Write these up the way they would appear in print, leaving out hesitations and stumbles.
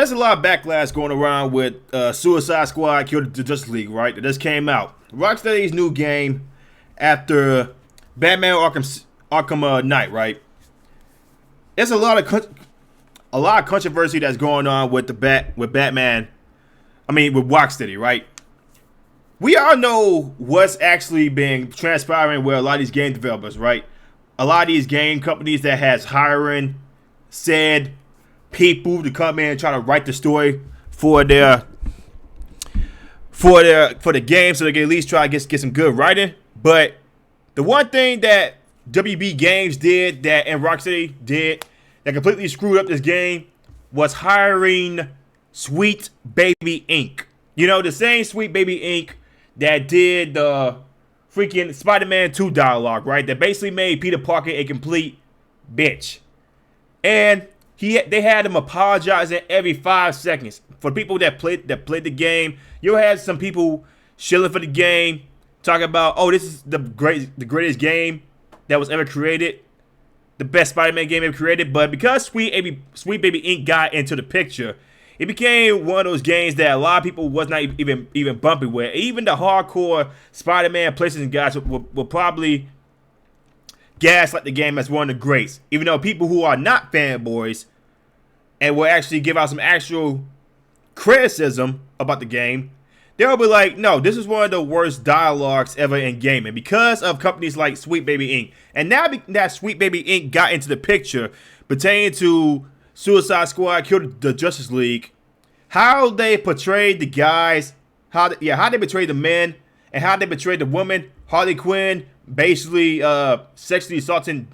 there's a lot of backlash going around with Suicide Squad Killed the Justice League, right? That just came out. Rocksteady's new game after Batman Arkham Knight, right? There's a lot of controversy that's going on with Batman. I mean, with Rocksteady, right? We all know what's actually been transpiring with a lot of these game developers, right? A lot of these game companies that has hiring said people to come in and try to write the story for the game, so they can at least try to get some good writing. But the one thing that WB Games did and Rocksteady did that completely screwed up this game was hiring Sweet Baby Inc. You know, the same Sweet Baby Inc. that did the freaking Spider-Man 2 dialogue, right? That basically made Peter Parker a complete bitch. And they had him apologizing every 5 seconds. For people that played the game, you'll have some people shilling for the game, talking about, oh, this is the greatest game that was ever created, the best Spider-Man game ever created. But because Sweet Baby Inc. got into the picture, it became one of those games that a lot of people was not even bumping with. Even the hardcore Spider-Man PlayStation guys will probably gaslight the game as one of the greats. Even though people who are not fanboys and will actually give out some actual criticism about the game, they'll be like, no, this is one of the worst dialogues ever in gaming because of companies like Sweet Baby Inc. And now that Sweet Baby Inc. got into the picture pertaining to Suicide Squad Killed the Justice League, how they portrayed the guys, how they portrayed the men, and how they portrayed the woman, Harley Quinn, basically sexually assaulting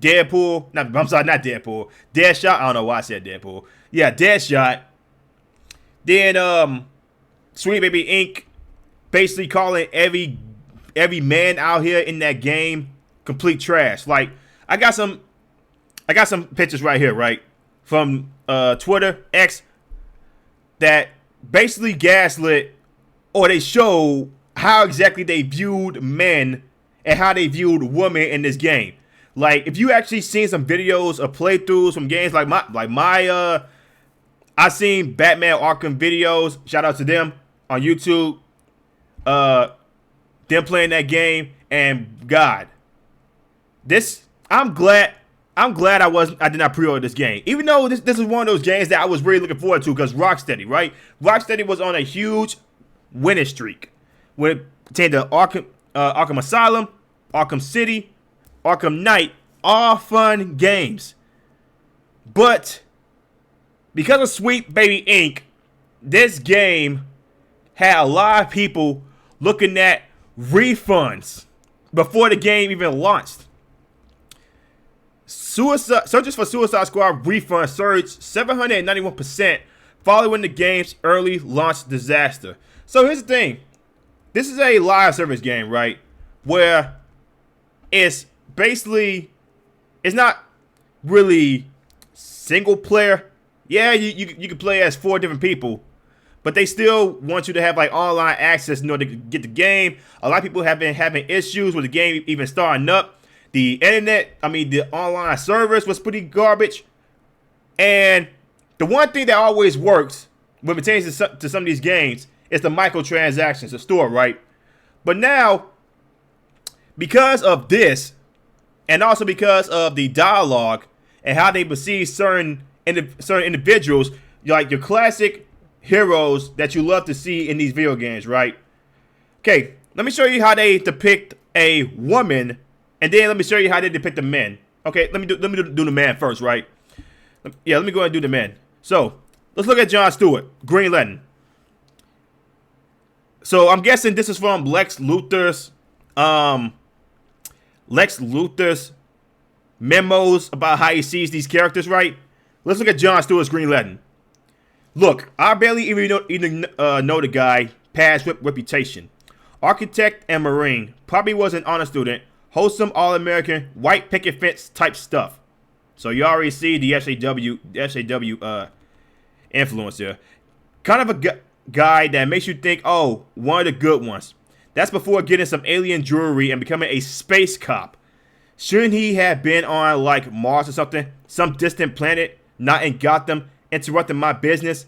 Deadpool. Not Deadpool. Deadshot. I don't know why I said Deadpool. Yeah, Deadshot. Then Sweet Baby Inc. basically calling every man out here in that game complete trash. Like I got some pictures right here, right, from Twitter X that basically gaslit, or they show how exactly they viewed men and how they viewed women in this game. Like if you actually seen some videos of playthroughs from games I seen Batman Arkham videos, shout out to them on YouTube, them playing that game, and God, I'm glad I did not pre-order this game. Even though this is one of those games that I was really looking forward to because Rocksteady, right? Rocksteady was on a huge winning streak when it pertained to Arkham Asylum, Arkham City, Arkham Knight, all fun games. But because of Sweet Baby Inc., this game had a lot of people looking at refunds before the game even launched. Searches for Suicide Squad refund surged 791% following the game's early launch disaster. So here's the thing. This is a live service game, right? Where it's not really single player. Yeah, you can play as 4 different people, but they still want you to have like online access in order to get the game. A lot of people have been having issues with the game even starting up. The the online service was pretty garbage. And the one thing that always works when it pertains to some of these games is the microtransactions, the store, right? But now, because of this, and also because of the dialogue and how they perceive certain individuals, like your classic heroes that you love to see in these video games, right? Okay, let me show you how they depict a woman, and then let me show you how they depict the men. Okay, let me do the man first, right? Yeah, let me go ahead and do the men. So let's look at John Stewart, Green Lantern. So I'm guessing this is from Lex Luthor's memos about how he sees these characters, right? Let's look at John Stewart's Green Lantern. Look, I barely even know the guy, past reputation. Architect and Marine, probably was an honor student, wholesome All-American, white picket fence type stuff. So you already see the SJW influence here. Kind of a guy that makes you think, oh, one of the good ones. That's before getting some alien jewelry and becoming a space cop. Shouldn't he have been on like Mars or something? Some distant planet, not in Gotham, interrupting my business.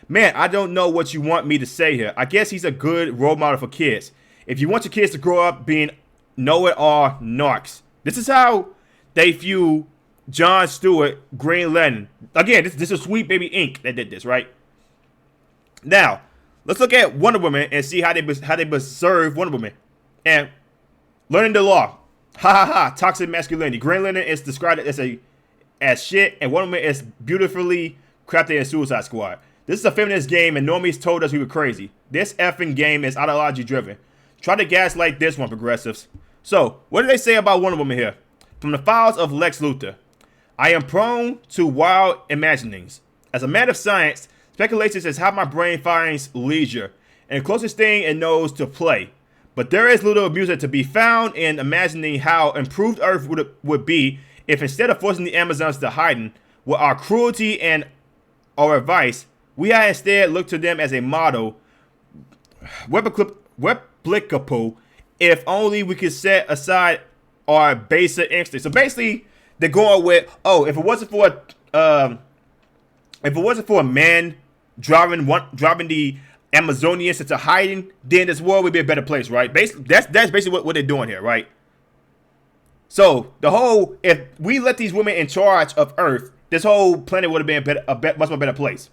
Man, I don't know what you want me to say here. I guess he's a good role model for kids. If you want your kids to grow up being know-it-all narcs, this is how they view Jon Stewart, Green Lantern. Again, this is Sweet Baby Inc. that did this, right? Now, let's look at Wonder Woman and see how they serve Wonder Woman. And learning the law. Ha ha ha. Toxic masculinity. Green Lantern is described as shit, and Wonder Woman is beautifully crafted in Suicide Squad. This is a feminist game, and normies told us we were crazy. This effing game is ideology driven. Try to gaslight this one, progressives. So, what do they say about Wonder Woman here? From the files of Lex Luthor. I am prone to wild imaginings. As a man of science, speculation is how my brain finds leisure, and the closest thing it knows to play. But there is little amusement to be found in imagining how improved Earth would be if instead of forcing the Amazons to hiding with our cruelty and our advice, we had instead looked to them as a model, replicable, if only we could set aside our basic instincts. So basically, they're going with, oh, if it wasn't for a man driving the Amazonians into hiding, then this world would be a better place, right? Basically, that's basically what they're doing here, right? So if we let these women in charge of Earth, this whole planet would have been much more better place.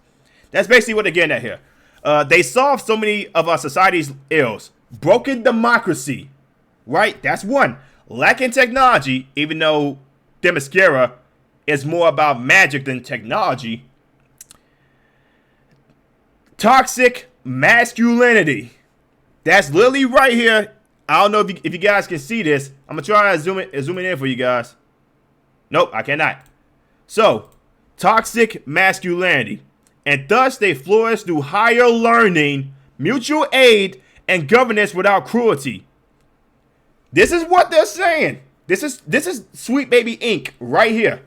That's basically what they're getting at here. They solve so many of our society's ills. Broken democracy, right? That's one. Lacking technology, even though Themyscira is more about magic than technology. Toxic masculinity. That's literally right here. I don't know if you guys can see this. I'm going to try to zoom it in for you guys. Nope, I cannot. So, toxic masculinity. And thus they flourish through higher learning, mutual aid, and governance without cruelty. This is what they're saying. This is Sweet Baby Inc. right here.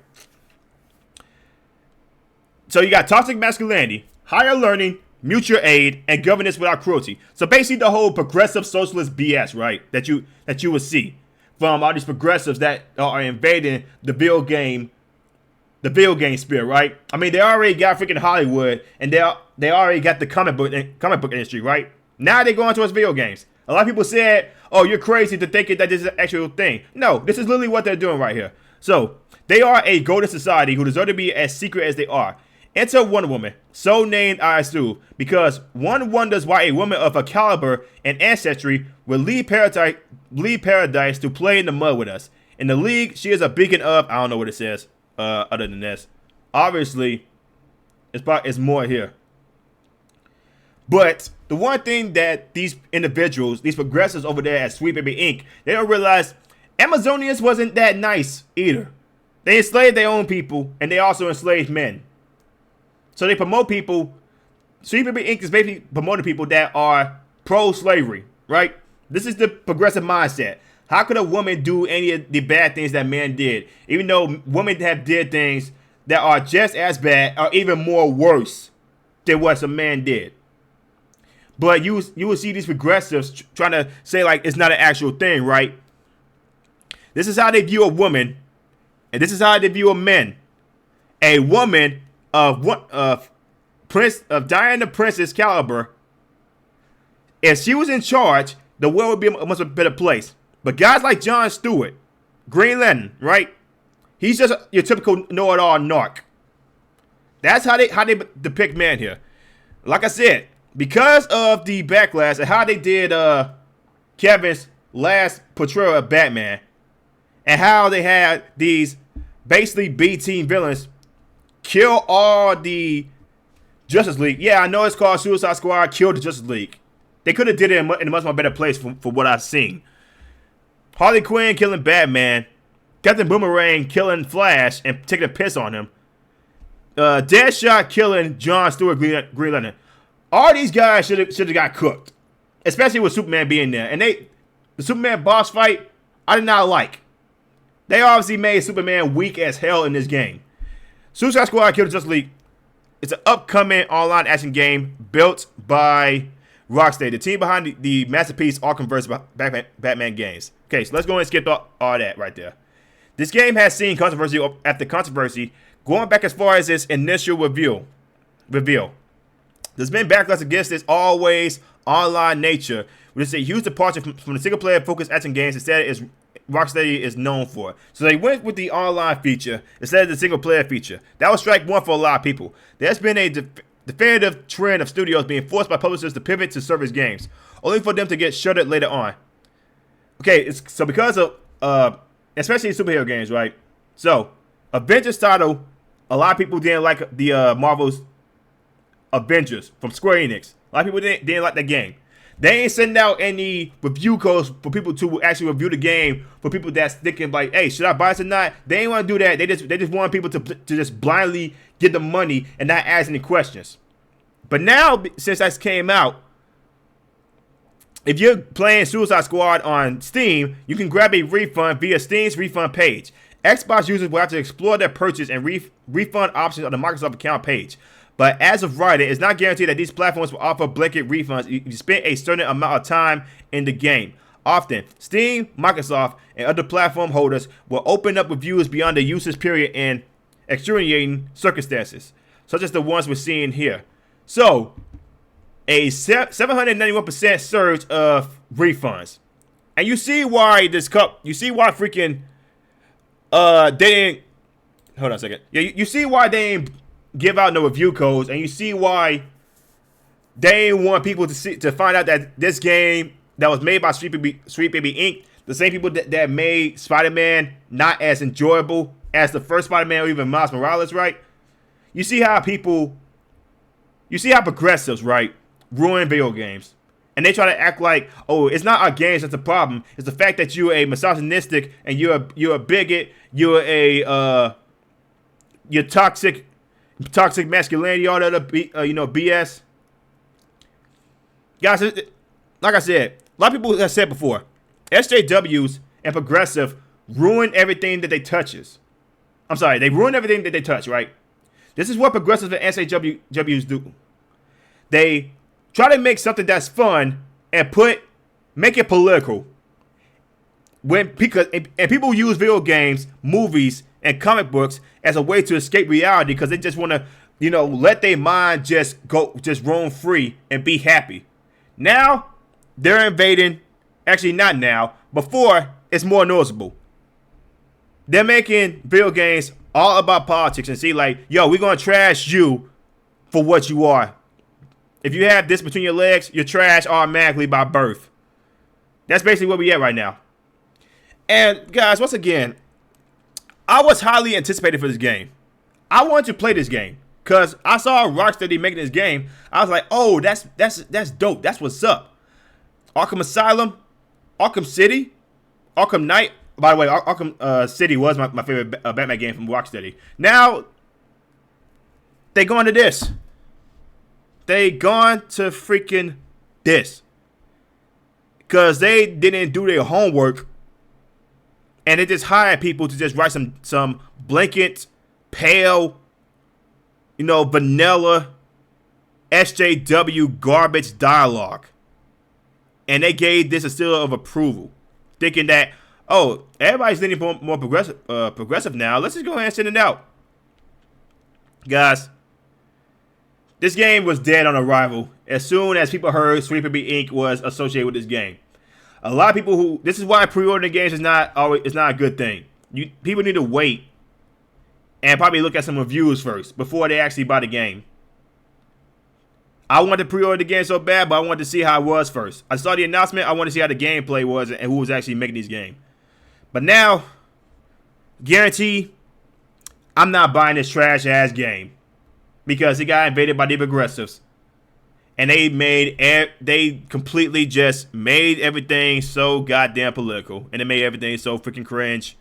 So you got toxic masculinity, higher learning, mutual aid, and governance without cruelty. So basically the whole progressive socialist BS, right? That you would see from all these progressives that are invading the video game spirit, right? I mean, they already got freaking Hollywood, and they already got the comic book industry, right? Now they're going towards video games. A lot of people said, oh, you're crazy to think that this is an actual thing. No, this is literally what they're doing right here. So, they are a golden society who deserve to be as secret as they are. Enter Wonder Woman, so named I assume, because one wonders why a woman of her caliber and ancestry would leave paradise to play in the mud with us. In the league, she is a beacon of, I don't know what it says, other than this. Obviously, it's more here. But the one thing that these individuals, these progressives over there at Sweet Baby Inc., they don't realize Amazonians wasn't that nice either. They enslaved their own people, and they also enslaved men. So they promote people. Sweet Baby Inc. is basically promoting people that are pro-slavery, right? This is the progressive mindset. How could a woman do any of the bad things that men did? Even though women have did things that are just as bad or even more worse than what a man did. But you will see these progressives trying to say like it's not an actual thing, right? This is how they view a woman, and this is how they view a man. A woman of Diana Prince's caliber, if she was in charge, the world would be a much better place. But guys like Jon Stewart, Green Lantern, right? He's just your typical know-it-all narc. That's how they depict men here. Like I said, because of the backlash and how they did Kevin's last portrayal of Batman, and how they had these basically B-team villains kill all the Justice League. Yeah, I know it's called Suicide Squad, kill the Justice League. They could have did it in a much more better place for what I've seen. Harley Quinn killing Batman, Captain Boomerang killing Flash and taking a piss on him, Deadshot killing Jon Stewart, Green Lantern. All these guys should have got cooked, especially with Superman being there. And the Superman boss fight, I did not like. They obviously made Superman weak as hell in this game. Suicide Squad Kill the Justice League. It's an upcoming online action game built by Rocksteady, the team behind the masterpiece Arkhamverse Batman games. Okay, so let's go and skip all that right there. This game has seen controversy after controversy, going back as far as its initial review. reveal. There's been backlash against this always online nature, which is a huge departure from the single-player focused action games instead Rocksteady is known for. So they went with the online feature instead of the single-player feature. That was strike one for a lot of people. There's been a definitive trend of studios being forced by publishers to pivot to service games, only for them to get shuttered later on. Okay, so because of, especially superhero games, right? So, Avengers title, a lot of people didn't like the Marvel's Avengers from Square Enix. A lot of people didn't like that game. They ain't sending out any review codes for people to actually review the game for people that's thinking like, hey, should I buy this or not? They ain't want to do that. They just want people to just blindly get the money and not ask any questions. But now, since that came out, if you're playing Suicide Squad on Steam, you can grab a refund via Steam's refund page. Xbox users will have to explore their purchase and refund options on the Microsoft account page. But as of writing, it's not guaranteed that these platforms will offer blanket refunds if you spend a certain amount of time in the game. Often, Steam, Microsoft, and other platform holders will open up reviews beyond the usage period in extenuating circumstances, such as the ones we're seeing here. So, a 791% surge of refunds. And you see why freaking, they didn't, hold on a second. Yeah, you see why they didn't give out no review codes, and you see why they didn't want people to find out that this game that was made by Sweet Baby Inc., the same people that made Spider-Man not as enjoyable as the first Spider-Man or even Miles Morales, right? You see how progressives, right, ruin video games. And they try to act like, oh, it's not our games that's the problem. It's the fact that you're a misogynistic and you're a bigot, you're toxic masculinity, all that other BS. Guys, like I said, a lot of people have said before, SJWs and progressive ruin everything that they touches. I'm sorry, they ruin everything that they touch, right? This is what progressives and SJWs do. They try to make something that's fun and make it political. And people use video games, movies, and comic books as a way to escape reality because they just want to, let their mind just roam free and be happy. Now, they're invading. Actually, not now. Before, it's more noticeable. They're making video games all about politics and see like, yo, we're going to trash you for what you are. If you have this between your legs, you're trash automatically by birth. That's basically where we at right now. And guys, once again, I was highly anticipated for this game. I wanted to play this game because I saw Rocksteady making this game. I was like, oh, that's dope. That's what's up. Arkham Asylum, Arkham City, Arkham Knight. By the way, Arkham City was my favorite Batman game from Rocksteady. Now, they going to this. They gone to freaking this. Because they didn't do their homework. And they just hired people to just write some blanket, pale, vanilla SJW garbage dialogue. And they gave this a seal of approval. Thinking that, oh, everybody's leaning more progressive now. Let's just go ahead and send it out. Guys, this game was dead on arrival as soon as people heard Sweet Baby Inc. was associated with this game. A lot of people this is why pre-ordering games is not a good thing. People need to wait and probably look at some reviews first before they actually buy the game. I wanted to pre-order the game so bad, but I wanted to see how it was first. I saw the announcement. I wanted to see how the gameplay was and who was actually making this game. But now, guarantee, I'm not buying this trash-ass game. Because it got invaded by the progressives. And they completely just made everything so goddamn political. And it made everything so freaking cringe.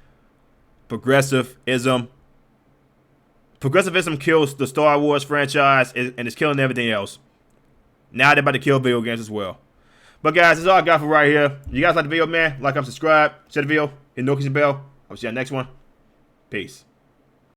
Progressivism kills the Star Wars franchise and it's killing everything else. Now they're about to kill video games as well. But guys, that's all I got for right here. If you guys like the video, man, like, comment, subscribe, share the video, hit the notification bell. I'll see you on the next one. Peace.